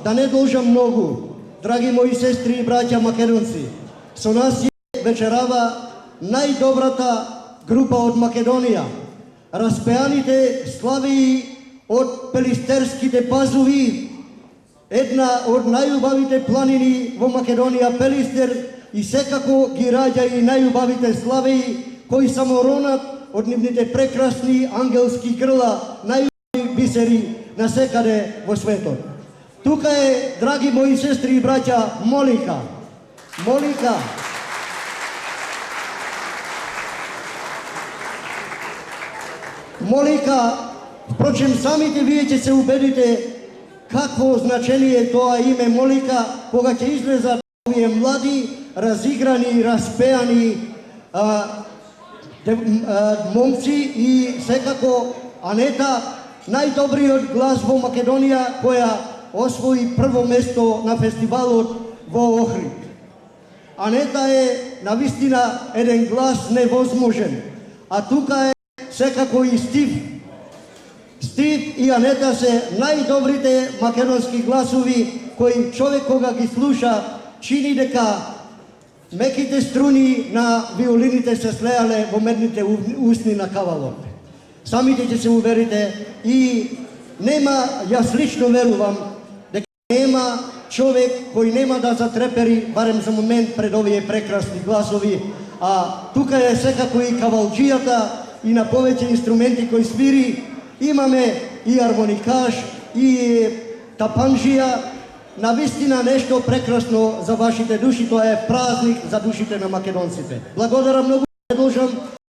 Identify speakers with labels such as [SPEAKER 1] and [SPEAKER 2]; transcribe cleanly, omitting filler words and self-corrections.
[SPEAKER 1] да не должам многу, драги мои сестри и браќа македонци, со нас е вечерава најдобрата група од Македонија, распеаните слави од Пелистерските пазуви, една од најубавите планини во Македонија, Пелистер, и секако ги раѓа и најубавите слави кои само ронат од нивните прекрасни ангелски грла, најубави бисери на секаде во светот. Тука е, драги мои сестри и браќа, Молика. Молика, впрочем, самите вие ќе се убедите какво значение е тоа име Молика, кога ќе излезат овие млади, разиграни, распеани момци и секако Анета, најдобриот глас во Македонија, која освои прво место на фестивалот во Охрид. Анета е навистина еден глас невозможен, а тука е секако и Стив. Стив и Анета се најдобрите македонски гласови кои човек кога ги слуша чини дека меките струни на виолините се слеале во медните усни на кавалот. Самите ќе се уверите и нема, јас лично верувам, дека нема човек кој нема да затрепери барем за момент пред овие прекрасни гласови, а тука е секако и кавалџијата и на повеќе инструменти кои свири, имаме и армоникаш, и тапанџија, навистина нешто прекрасно за вашите души, тоа е празник за душите на македонците. Благодарам многу, продолжам